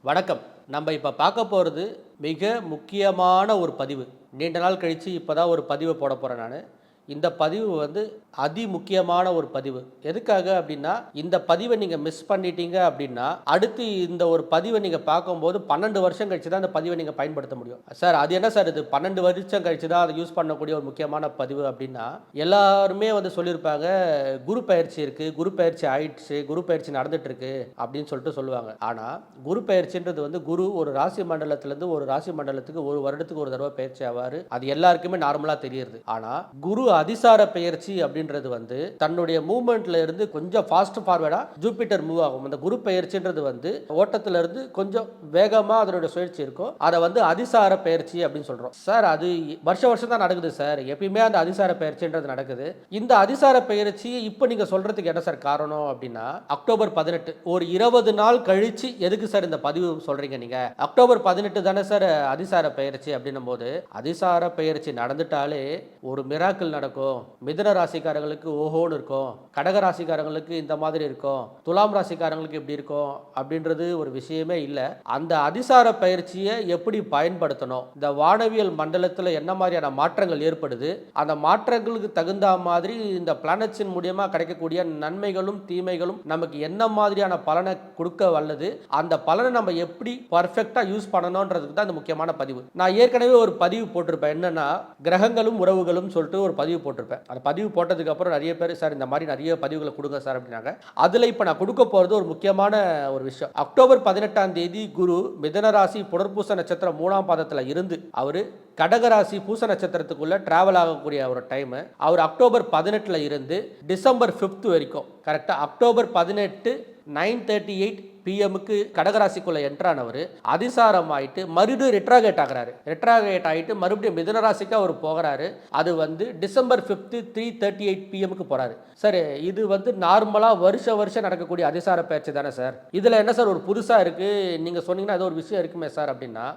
வணக்கம். நம்ம இப்போ பார்க்க போகிறது மிக முக்கியமான ஒரு பதிவு. நீண்ட நாள் கழித்து இப்போ தான் ஒரு பதிவை போட போகிறேன் நான். இந்த பதிவு வந்து முக்கியமான ஒரு பதிவு. எதுக்காக அப்படின்னா, இந்த பதிவை நீங்கள் மிஸ் பண்ணிட்டீங்க அப்படின்னா, அடுத்து இந்த ஒரு பதிவை நீங்கள் பார்க்கும்போது 12 வருஷம் கழிச்சு தான் அந்த பதிவை நீங்கள் பயன்படுத்த முடியும். சார் அது என்ன சார் இது 12 வருஷம் கழிச்சு தான் அதை யூஸ் பண்ணக்கூடிய ஒரு முக்கியமான பதிவு அப்படின்னா, எல்லாருமே வந்து சொல்லியிருப்பாங்க, குரு பயிற்சி இருக்குது, குரு பயிற்சி ஆயிடுச்சு, குரு பயிற்சி நடந்துட்டு இருக்கு அப்படின்னு சொல்லிட்டு சொல்லுவாங்க. ஆனால் குரு பயிற்சின்றது வந்து குரு ஒரு ராசி மண்டலத்திலேருந்து ஒரு ராசி மண்டலத்துக்கு ஒரு வருடத்துக்கு ஒரு தடவை பயிற்சி ஆவார். அது எல்லாருக்குமே நார்மலாக தெரியுது. ஆனால் குரு அதிசார பெயர்ச்சி அப்படின்றது வந்து தன்னுடைய மூவ்மெண்ட்ல இருந்து கொஞ்சம் ஃபாஸ்ட் ஃபார்வர்டா ஜூபிட்டர் மூவ் ஆகும். அந்த குரு பெயர்ச்சின்றது வந்து ஓட்டத்துல இருந்து கொஞ்சம் வேகமா அதனுடைய சுழற்சி இருக்கும். அதை வந்து அதிசார பெயர்ச்சி அப்படின்னு சொல்றோம். சார் அது வருஷம் தான் நடக்குது சார். எப்பயுமே அந்த அதிசார பெயர்ச்சின்றது நடக்குது. இந்த அதிசார பெயர்ச்சி இப்போ நீங்க சொல்றதுக்கு என்ன சார் காரணம் அப்படின்னா, அக்டோபர் 18 ஒரு 20 நாள் கழிச்சு எதுக்கு சார் இந்த பதிவு சொல்றீங்க நீங்க? அக்டோபர் 18 தானே சார் அதிசார பெயர்ச்சி அப்படின்னும் போது, அதிசார பெயர்ச்சி நடந்துட்டாலே ஒரு மிராக்கிள் நடக்கும். மிதுன ராசிக்காரங்களுக்கு ஓஹோன்னு இருக்கும், கடக ராசிக்காரங்களுக்கு இந்த மாதிரி இருக்கும், துலாம் ராசிக்காரங்களுக்கு எப்படி இருக்கும் அப்படின்றது ஒரு விஷயமே இல்லை. அந்த அதிசார பயிற்சியை எப்படி பயன்படுத்தணும், இந்த வானவியல் மண்டலத்தில் என்ன மாதிரியான மாற்றங்கள் ஏற்படுது, அந்த மாற்றங்களுக்கு தகுந்த மாதிரி இந்த பிளானட்ஸின் மூலியமாக கிடைக்கக்கூடிய நன்மைகளும் தீமைகளும் நமக்கு என்ன மாதிரியான பலனை கொடுக்க வல்லது, அந்த பலனை நம்ம எப்படி பர்ஃபெக்டாக யூஸ் பண்ணணுன்றதுக்கு தான் இந்த முக்கியமான பதிவு. நான் ஏற்கனவே ஒரு பதிவு போட்டிருப்பேன், என்னன்னா கிரகங்களும் உறவுகளும் சொல்லிட்டு ஒரு பதிவு போட்டிருப்பேன். அந்த பதிவு போட்டதுக்கு அப்புறம் நிறைய பேர் சார் இந்த மாதிரி நிறைய பதிவுகளை கொடுங்க சார் அப்படின்னாங்க. அதில் இப்போ நான் கொடுக்க போகிறது ஒரு முக்கியமான ஒரு விஷயம். அக்டோபர் 18ஆம் தேதி குரு மிதுன ராசி புனர்பூச நட்சத்திரம் 3ஆம் பாதத்தில் இருந்து அவர் கடகராசி பூச நட்சத்திரத்துக்குள்ள டிராவல் ஆகக்கூடிய ஒரு டைம். அவர் அக்டோபர் 18 இருந்து டிசம்பர் 5 வரைக்கும், கரெக்டாக அக்டோபர் 18 9:38 PM கடகராசிக்குள்ள என்ட்ரானவர் அதிசாரம் ஆயிட்டு மறுபடியும் ரெட்ராகேட் ஆகிறாரு. ரெட்ராகேட் ஆகிட்டு மறுபடியும் மிதுனராசிக்கு அவர் போகிறாரு. அது வந்து டிசம்பர் 5 3:38 PM போறாரு. சார் இது வந்து நார்மலாக வருஷம் நடக்கக்கூடிய அதிசார பயிற்சி தானே சார்? இதில் என்ன சார் ஒரு புதுசாக இருக்குது, நீங்கள் சொன்னீங்கன்னா ஏதோ ஒரு விஷயம் இருக்குமே சார் அப்படின்னா,